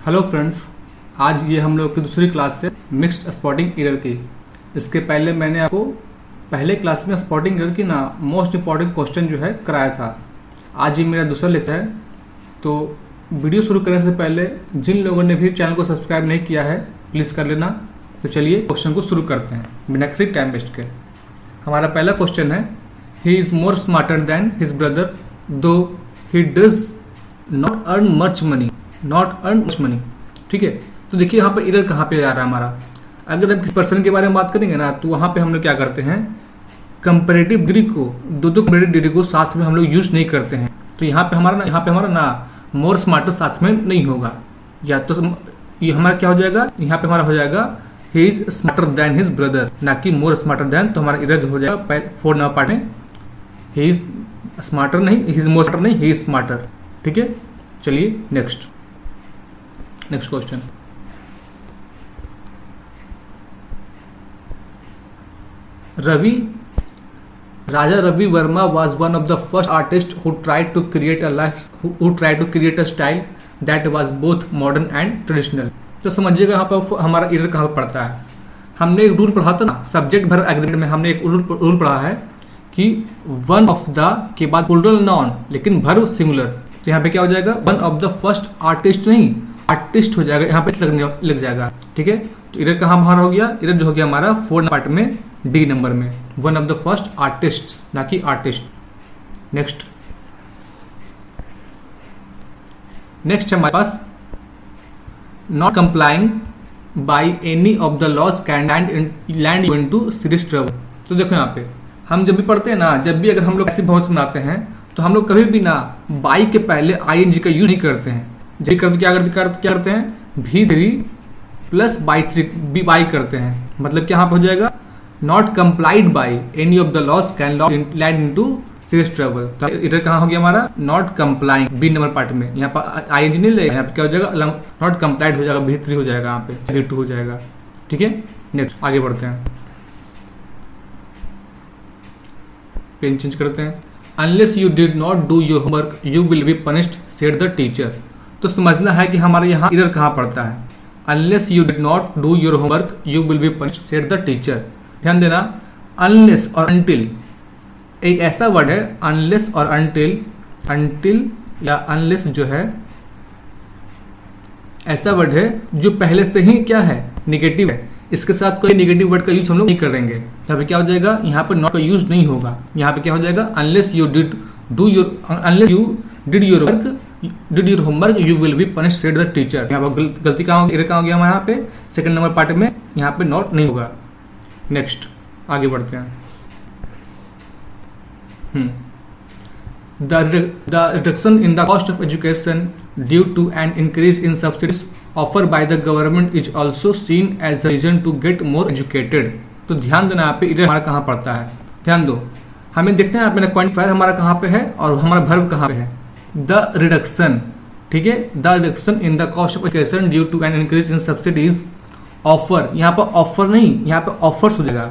Hello friends, आज ये हम लोग की दूसरी क्लास है मिक्स्ड स्पॉटिंग एरर की। इसके पहले मैंने आपको पहले क्लास में स्पॉटिंग एरर की मोस्ट इंपॉर्टेंट क्वेश्चन जो है कराया था। आज ये मेरा दूसरा लेता है। तो वीडियो शुरू करने से पहले जिन लोगों ने भी चैनल को सब्सक्राइब नहीं किया है प्लीज़ कर लेना। तो चलिए क्वेश्चन को शुरू करते हैं बिना किसी टाइम वेस्ट के। हमारा पहला क्वेश्चन है, he is more smarter than his brother though he does not earn much money. ठीक है, तो देखिए यहाँ पर एरर कहाँ पे आ रहा है हमारा। अगर हम किसी पर्सन के बारे में बात करेंगे ना, तो वहाँ पे हम लोग क्या करते हैं, कंपैरेटिव डिग्री को दो कंपैरेटिव डिग्री को साथ में हम लोग यूज नहीं करते हैं। तो यहाँ पे हमारा मोर स्मार्टर साथ में नहीं होगा। या तो ये हमारा क्या हो जाएगा, यहाँ पे हमारा हो जाएगा he is smarter than his brother, ना कि मोर स्मार्टर देन। तो हमारा एरर हो जाएगा 4 नंबर पार्ट में, ही इज स्मार्टर नहीं, ही इज मोर स्मार्टर नहीं, ही इज स्मार्टर। ठीक है, चलिए next question. Raja Ravi Verma was one of the first artists who tried to create a style that was both modern and traditional। तो समझिएगा यहाँ पर हमारा एरर कहाँ पर पड़ता है। हमने एक रूल पढ़ा था ना, सब्जेक्ट वर्ब एग्रीमेंट में हमने एक रूल पढ़ा है कि वन ऑफ द के बाद प्लूरल नाउन लेकिन वर्ब सिंगुलर। तो यहाँ पे क्या हो जाएगा, one of the first artist नहीं, आर्टिस्ट हो जाएगा, यहाँ पे लग जाएगा। ठीक है, तो एरर कहाँ हमारा हो गया, एरर जो हो गया हमारा 4 पार्ट में डी नंबर में, one of the first artist ना कि आर्टिस्ट। नेक्स्ट है हमारे पास, not complying by any of the laws can land you into serious trouble. तो देखो यहाँ पे हम जब भी पढ़ते हैं ना, जब भी अगर हम लोग ऐसे बहुत बनाते हैं तो हम लोग कभी भी ना बाई के पहले आईएनजी का यूज नहीं करते हैं। जब करते क्या करते हैं, भी3 प्लस बाई करते हैं। मतलब क्या यहाँ पे हो जाएगा, not complied by any of the laws can land into serious trouble. तो इधर कहाँ हो गया हमारा, not complying B number part में, यहाँ पर आईएनजी नहीं लगेगा, यहाँ पे क्या हो जाएगा, नॉट कंप्लाइड हो जाएगा, भी3 हो जाएगा, यहाँ पे भी2 हो जाएगा। ठीक है, नेक्स्ट आगे बढ़ते हैं, पेन चेंज करते हैं। Unless you did not do your homework you will be punished said the teacher. तो समझना है कि हमारे यहाँ एरर कहाँ पड़ता है। Unless you did not do your homework you will be punished said the teacher. ध्यान देना, अनलेस और अनटिल एक ऐसा वर्ड है, अनलेस और अनटिल या अनलेस जो है ऐसा वर्ड है जो पहले से ही क्या है, नेगेटिव है। इसके साथ कोई नेगेटिव वर्ड का यूज हम लोग नहीं करेंगे। यहाँ पे क्या हो जाएगा, यहाँ पर नॉट का यूज नहीं होगा। यहाँ पे क्या हो जाएगा, unless you did your homework you will be punished said the teacher. यहाँ पर गलती कहाँ हो गया हमारे यहाँ पे, सेकंड नंबर पार्ट में यहाँ पे नॉट नहीं होगा। नेक्स्ट आगे बढ़ते हैं। The reduction in the cost of education due to an increase in subsidies offer by the government is also seen as a reason to get more educated. तो ध्यान देना, यहाँ पे इधर हमारा कहाँ पड़ता है, ध्यान दो। हमें देखते हैं यहाँ पे क्वांटिफायर हमारा कहाँ पे है और हमारा वर्ब कहाँ पे है, द रिडक्शन। ठीक है, the reduction in the cost of education due to an increase in subsidies offer. यहाँ पर ऑफर नहीं, यहाँ पे ऑफर्स हो जाएगा,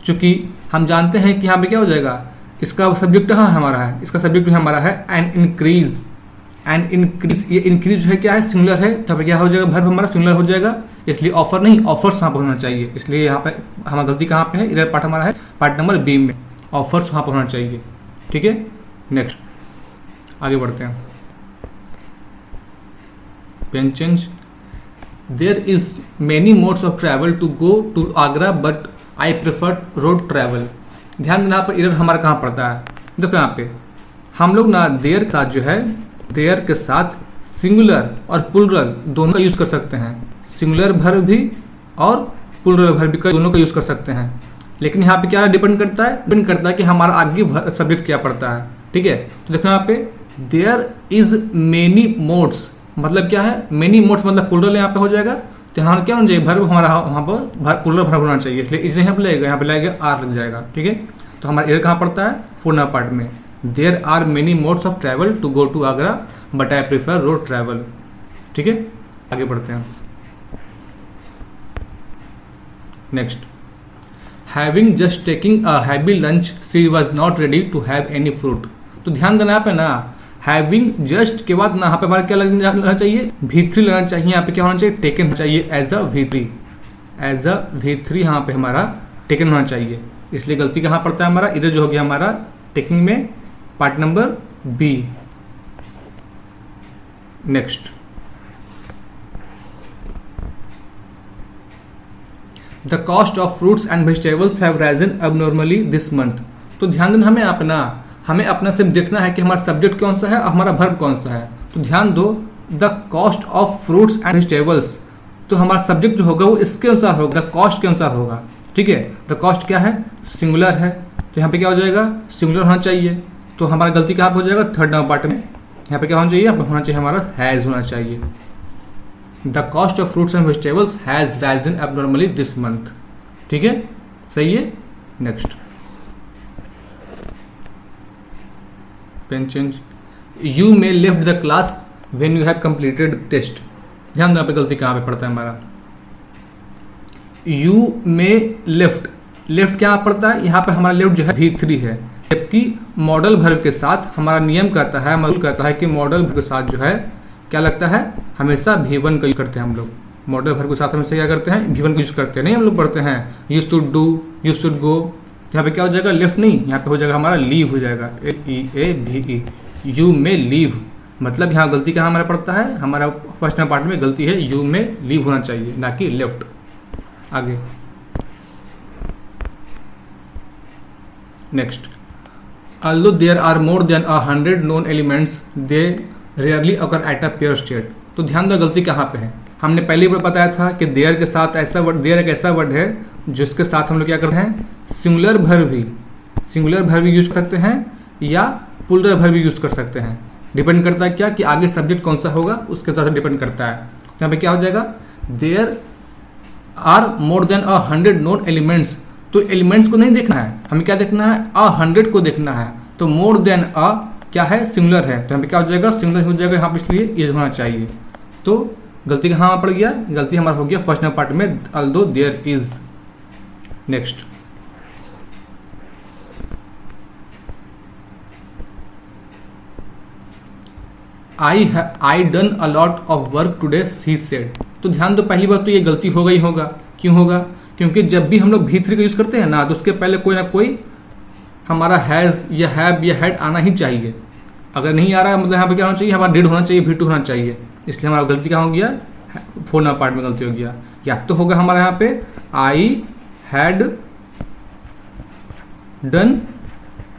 क्योंकि हम जानते हैं कि यहाँ पे क्या हो जाएगा, इसका सब्जेक्ट हाँ हमारा है, इसका सब्जेक्ट हमारा है एन इंक्रीज। ये इंक्रीज जो है क्या है, सिंगुलर है, तब क्या हो जाएगा, वर्ब हमारा सिंगुलर हो जाएगा, इसलिए ऑफर नहीं ऑफर्स वहाँ पर होना चाहिए। इसलिए यहाँ पे हमारा गलती कहाँ पे है, इधर पार्ट हमारा है पार्ट नंबर बी में, ऑफर्स वहाँ पर होना चाहिए। ठीक है, नेक्स्ट आगे बढ़ते हैं, pen change. There is many modes of travel to go to Agra but I prefer road travel. ध्यान देना, पर एरर हमारा कहाँ पड़ता है। देखो यहाँ पे हम लोग ना देयर के साथ जो है, देयर के साथ सिंगुलर और प्लूरल दोनों का यूज कर सकते हैं। सिंगुलर वर्ब भी और प्लूरल वर्ब भी दोनों का यूज कर सकते हैं। लेकिन यहाँ पे क्या डिपेंड करता है कि हमारा आगे सब्जेक्ट क्या पड़ता है। ठीक है, तो देखो यहाँ पे देयर इज मेनी मोड्स, मतलब क्या है, मेनी मोड्स मतलब प्लूरल यहाँ पे हो जाएगा। तो यहाँ क्या होना चाहिए, वर्ब हमारा वहाँ पर प्लूरल वर्ब होना चाहिए, इसलिए यहाँ पे लगेगा, यहाँ पे लगेगा आर लग जाएगा। ठीक है, तो हमारा एरर कहाँ पड़ता है, 4 नंबर पार्ट में, there are many modes of travel to go to Agra but I prefer road travel. ठीक है, आगे बढ़ते हैं। Next, having just taking a heavy lunch she was not ready to have any fruit. तो ध्यान देना यहाँ पे ना, हैविंग जस्ट के बाद यहाँ पे हमारा क्या लगना चाहिए, V3 लगना चाहिए। यहाँ पे क्या होना चाहिए, टेकन होना चाहिए as a V3, as a V3 यहाँ पे हमारा टेकन होना चाहिए। इसलिए गलती कहाँ पड़ता है हमारा, इधर जो हो गया हमारा टेकिंग में part number B. Next, the cost of fruits and vegetables have risen abnormally this month. तो ध्यान देना, हमें अपना सिर्फ देखना है कि हमारा सब्जेक्ट कौन सा है और हमारा वर्ब कौन सा है। तो ध्यान दो, the cost of fruits and vegetables, तो हमारा सब्जेक्ट जो होगा वो इसके अनुसार होगा, द कॉस्ट के अनुसार होगा। ठीक है, द कॉस्ट क्या है, सिंगुलर है, तो यहाँ पे क्या हो जाएगा, सिंगुलर होना चाहिए। तो हमारा गलती कहाँ पे हो जाएगा, थर्ड नंबर पार्ट में। यहाँ पे क्या होना चाहिए, यहाँ पे होना चाहिए हमारा हैज होना चाहिए। The cost of fruits and vegetables has risen abnormally this month. ठीक है, सही है। Next, pen change, you may left the class when you have completed test. ध्यान दो यहाँ पे गलती कहाँ पे पड़ता है हमारा, यू मे लेफ्ट, लेफ्ट क्या पड़ता है, यहाँ पे हमारा लेफ्ट जो है V3 है, जबकि मॉडल वर्ब के साथ हमारा नियम कहता है, मॉडल कहता है कि मॉडल वर्ब के साथ जो है क्या लगता है, हमेशा V1 का यूज करते हैं हम लोग। मॉडल वर्ब के साथ हमेशा क्या करते हैं, V1 का यूज करते हैं। नहीं, हम लोग पढ़ते हैं use to do, use to go, यहाँ पे क्या हो जाएगा, लेफ्ट नहीं, यहाँ पे हो जाएगा हमारा लीव हो जाएगा, LEAVE, यू में लीव। मतलब यहाँ गलती कहाँ हमारा पड़ता है, हमारा फर्स्ट पार्ट में गलती है, यू में लीव होना चाहिए ना कि लेफ्ट। आगे, next, although there are more than 100 known elements they rarely occur at a pure state। तो ध्यान दो गलती कहाँ पे है, हमने पहले भी बताया था कि देयर के साथ ऐसा वर्ड, देयर एक ऐसा वर्ड है जिसके साथ हम लोग क्या करते हैं, सिंगुलर वर्ब भी यूज कर सकते हैं या प्लूरल वर्ब भी यूज कर सकते हैं। डिपेंड करता है क्या, कि आगे सब्जेक्ट कौन सा होगा उसके साथ डिपेंड करता है। यहाँ पे क्या हो जाएगा, there are more than 100 known elements. तो एलिमेंट्स को नहीं देखना है, हमें क्या देखना है, 100 को देखना है। तो मोर देन अ क्या है, सिंगुलर है, तो यहाँ पे क्या हो जाएगा, सिंगुलर हो जाएगा, यहाँ पे इसलिए इज होना चाहिए। तो गलती कहाँ पड़ गया, गलती हमारा हो गया फर्स्ट नंबर पार्ट में, although there is. Next, I done a lot of work today she said. तो ध्यान दो, पहली बात तो ये गलती होगा ही होगा। क्यों होगा, क्योंकि जब भी हम लोग V3 का यूज करते हैं ना, तो उसके पहले कोई ना कोई हमारा हैज या हैव या हैड आना ही चाहिए। अगर नहीं आ रहा है मतलब यहाँ पे क्या होना चाहिए, हमारा डिड होना चाहिए, V2 होना चाहिए। इसलिए हमारा गलती क्या हो गया, 4 नंबर पार्ट में गलती हो गया। या तो होगा हमारा यहाँ पे आई हैड डन,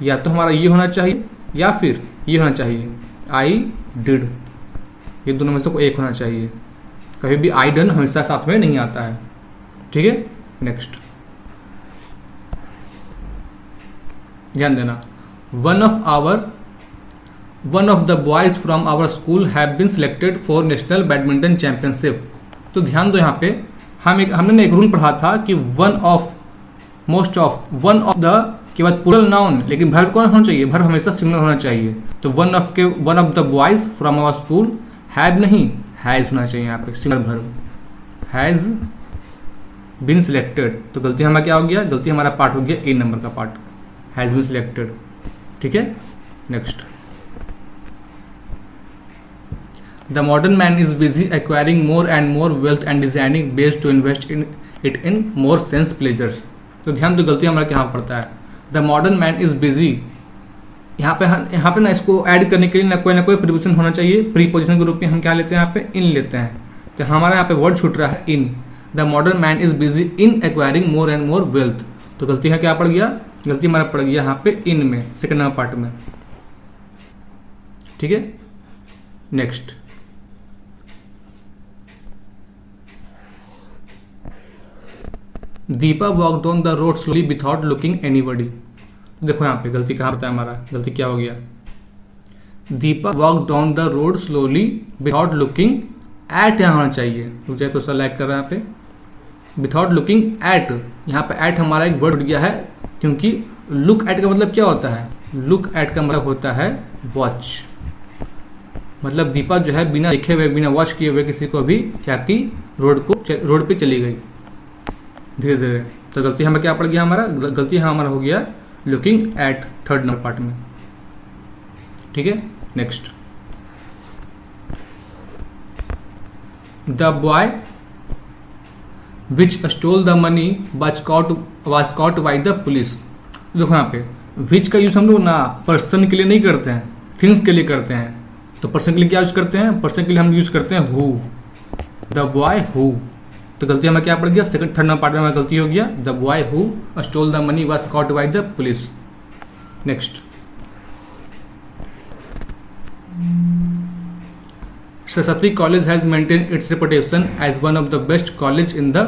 या तो हमारा ये होना चाहिए या फिर ये होना चाहिए, आई डिड। ये दोनों में से कोई एक होना चाहिए। कभी भी आई डन हमेशा साथ में नहीं आता है। ठीक है, नेक्स्ट, ध्यान देना, one of the boys from our school have been selected for national badminton championship. तो ध्यान दो, यहाँ पे हमने एक रूल पढ़ा था कि one of, most of, one of the के बाद प्लूरल नाउन, लेकिन वर्ब कौन होना चाहिए, वर्ब हमेशा सिंगुलर होना चाहिए। तो one of the boys from our school, have नहीं, हैज होना चाहिए यहाँ पे, singular verb, has been selected. तो गलती हमारा क्या हो गया, गलती हमारा पार्ट हो गया ए नंबर का पार्ट, हैज बीन सिलेक्टेड। ठीक है, next, the modern man is busy acquiring more and more wealth and designing based to invest in it in more sense pleasures. तो ध्यान दो, गलती हमारा क्या पड़ता है, the modern man is busy. यहाँ पे ना इसको ऐड करने के लिए ना कोई प्रीपोजिशन होना चाहिए। प्रीपोजिशन के रूप में हम क्या लेते हैं, यहाँ पे इन लेते हैं। तो हमारा यहाँ पे वर्ड छूट रहा है in, the modern man is busy in acquiring more and more wealth. तो गलती है क्या पड़ गया, गलती हमारा पड़ गया यहाँ पे इन में, सेकंड नंबर पार्ट में। ठीक है, next, Deepa walk down the road slowly without looking anybody. देखो यहाँ पे गलती कहाँ बताया हमारा, गलती क्या हो गया, Deepa walk down the road slowly without looking at यहाँ होना चाहिए। मुझे तो लाइक कर रहा है यहाँ पे विदाउट लुकिंग एट। यहाँ पे एट हमारा एक वर्ड गया है, क्योंकि लुक एट का मतलब क्या होता है, लुक एट का मतलब होता है वॉच। मतलब दीपा जो है बिना देखे हुए, बिना वॉच किए हुए किसी को भी क्या की, रोड पे चली गई धीरे धीरे। तो गलती हमें क्या पड़ गया, हमारा गलती हमारा हो गया looking at, third number part में। ठीक है, next, the boy which stall the money was caught by the police. देखो यहाँ पे विच का यूज हम लोग ना पर्सन के लिए नहीं करते हैं, थिंग्स के लिए करते हैं। तो पर्सन के लिए क्या यूज करते हैं? पर्सन के लिए हम यूज करते हैं हु, द बॉय हु। तो गलती हमें क्या पड़ गया? सेकंड थर्ड नंबर पार्ट में हमें गलती हो गया, the boy who stole the money was caught by the police. Next, Saraswati college has maintain its reputation as one of the best college in the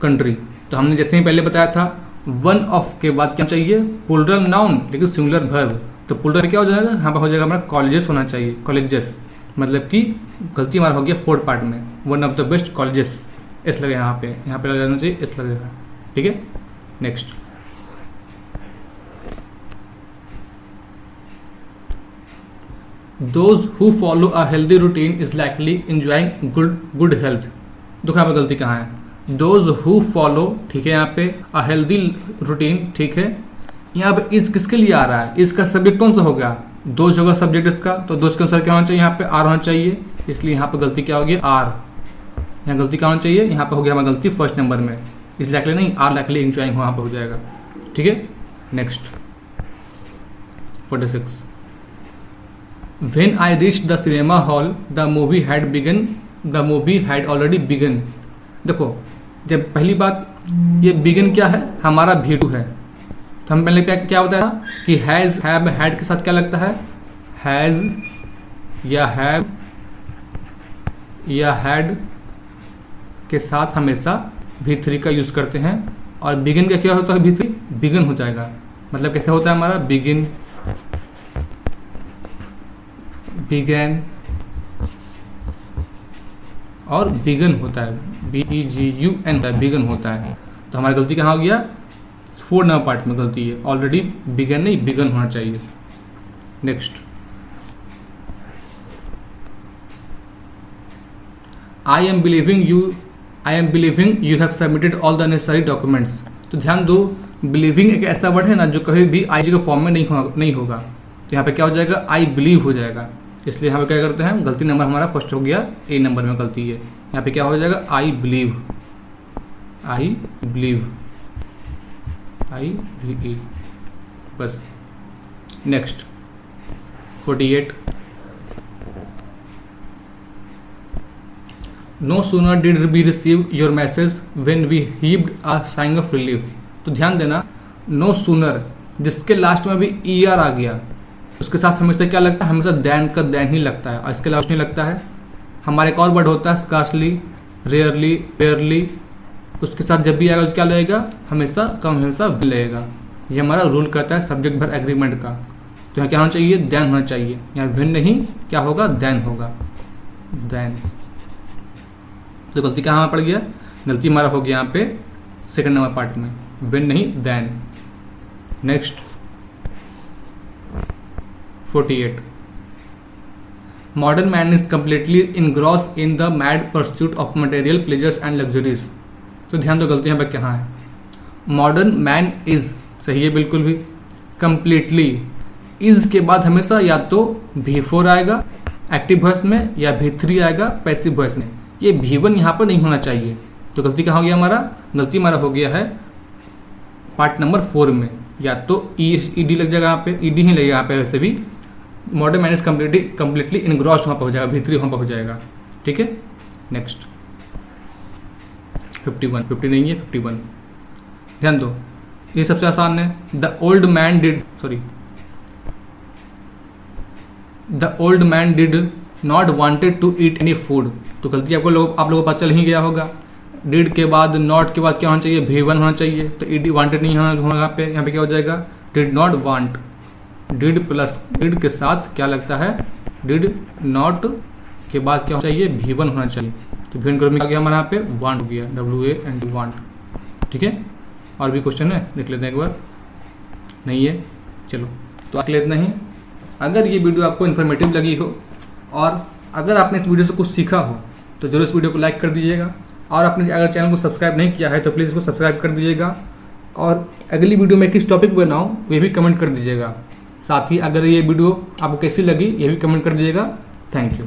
country. तो हमने जैसे ही पहले बताया था, वन ऑफ के बाद क्या चाहिए? प्लूरल नाउन, लेकिन सिंगुलर वर्ब। तो प्लूरल क्या हो जाएगा? यहाँ पर हो जाएगा हमारा कॉलेजेस होना चाहिए, कॉलेजेस। मतलब कि गलती हमारा हो गया फोर्थ पार्ट में, one of the best colleges इस लगे यहाँ पे लग जाना चाहिए, इस लगेगा। ठीक है, next, Those who follow a healthy routine is likely enjoying good health। देखो यहाँ पे गलती कहाँ है? Those who follow, ठीक है, यहाँ पे a healthy routine, ठीक है। यहाँ पे is किसके लिए आ रहा है? इसका सब्जेक्ट कौन सा हो गया? दोज होगा सब्जेक्ट इसका, तो दोज के अनुसार क्या होना चाहिए? यहाँ पे आर होना चाहिए, इसलिए यहाँ पे गलती क्या होगी? आर। यहाँ गलती क्या होना चाहिए? यहाँ पे हो गया हमारी गलती फर्स्ट नंबर में, इस लाइकली नहीं, आर लाइकली एंजॉइंग वहाँ पे हो जाएगा। ठीक है, next 46, When I reached the cinema hall, the movie had already begun। देखो, जब पहली बात ये बिगन क्या है? हमारा V2 है। तो हम पहले क्या बताया कि हैज़, हैव, हैड के साथ क्या लगता है? हैज़ या हैव या हैड के साथ हमेशा V3 का यूज़ करते हैं। और बिगिन का क्या होता है? V3 बिगन हो जाएगा। मतलब कैसे होता है हमारा? बिगिन, बिगन और बिगन होता है, BEGUN बिगन होता है। तो हमारी गलती कहाँ हो गया? 4 नंबर पार्ट में गलती है, ऑलरेडी बिगन नहीं बिगन होना चाहिए। Next, I am believing you have submitted all the necessary documents. तो ध्यान दो, बिलीविंग एक ऐसा वर्ड है ना जो कभी भी आई जी के फॉर्म में नहीं होगा। तो यहाँ पे क्या हो जाएगा? आई बिलीव हो जाएगा। इसलिए यहाँ पे क्या करते हैं? गलती नंबर हमारा फर्स्ट हो गया, ए नंबर में गलती है। यहाँ पे क्या हो जाएगा? आई बिलीव, बस। Next 48, no sooner did we receive your message when we heaved a sign of relief. तो ध्यान देना, नो सूनर जिसके लास्ट में भी ER आ गया, उसके साथ हमेशा क्या लगता है? हमेशा देन का देन ही लगता है, और इसके अलावा नहीं लगता है। हमारे एक और वर्ड होता है स्कार्सली, रेयरली, रेयरली, उसके साथ जब भी आएगा तो क्या लगेगा? हमेशा विल लगेगा। ये हमारा रूल कहता है सब्जेक्ट वर्ब एग्रीमेंट का। तो यहाँ क्या होना चाहिए? देन होना चाहिए। यहाँ विन नहीं, क्या होगा? देन होगा, देन। तो गलती कहाँ पड़ गया? गलती हमारा हो गया यहाँ पे सेकंड नंबर पार्ट में, विन नहीं then. Next 48, modern man is completely engrossed in the mad pursuit of material pleasures and luxuries. तो ध्यान दो, गलती यहाँ पर कहाँ है? मॉडर्न मैन इज सही है बिल्कुल भी। कम्प्लीटली, इज के बाद हमेशा या तो V4 आएगा एक्टिव वॉइस में, या V3 आएगा पैसिव वॉइस में। ये V1 यहाँ पर नहीं होना चाहिए। तो गलती कहाँ हो गया हमारा? गलती हमारा हो गया है पार्ट नंबर 4 में, या तो ED लग जाएगा यहाँ पे, ED ही लगेगा यहाँ पे। वैसे भी modern man is completely engrossed वहाँ पर हो जाएगा, V3 वहाँ पर हो जाएगा। ठीक है, नेक्स्ट 51, 50 नहीं है, 51। ध्यान दो, ये सबसे आसान है। The old man did not wanted to eat any food. तो गलती आप लोगों को पता चल ही गया होगा। डिड के बाद, नॉट के बाद क्या होना चाहिए? V1 होना चाहिए। तो ED वांटेड नहीं होना यहाँ पे। यहाँ पे क्या हो जाएगा? Did not want, did plus did के साथ क्या लगता है? डिड नॉट के बाद क्या होना चाहिए? V1 होना चाहिए। तो V1 ग्रुप में क्या गया हमारा? यहाँ पे वांट हो गया, WANT, वांट। ठीक है, और भी क्वेश्चन है, देख लेते हैं एक बार। नहीं है, चलो तो आज इतना ही। अगर ये वीडियो आपको इन्फॉर्मेटिव लगी हो और अगर आपने इस वीडियो से कुछ सीखा हो तो जरूर इस वीडियो को लाइक कर दीजिएगा। और आपने अगर चैनल को सब्सक्राइब नहीं किया है तो प्लीज़ इसको सब्सक्राइब कर दीजिएगा। और अगली वीडियो में किस टॉपिक बनाऊँ ये भी कमेंट कर दीजिएगा। साथ ही अगर ये वीडियो आपको कैसी लगी ये भी कमेंट कर दीजिएगा। Thank you.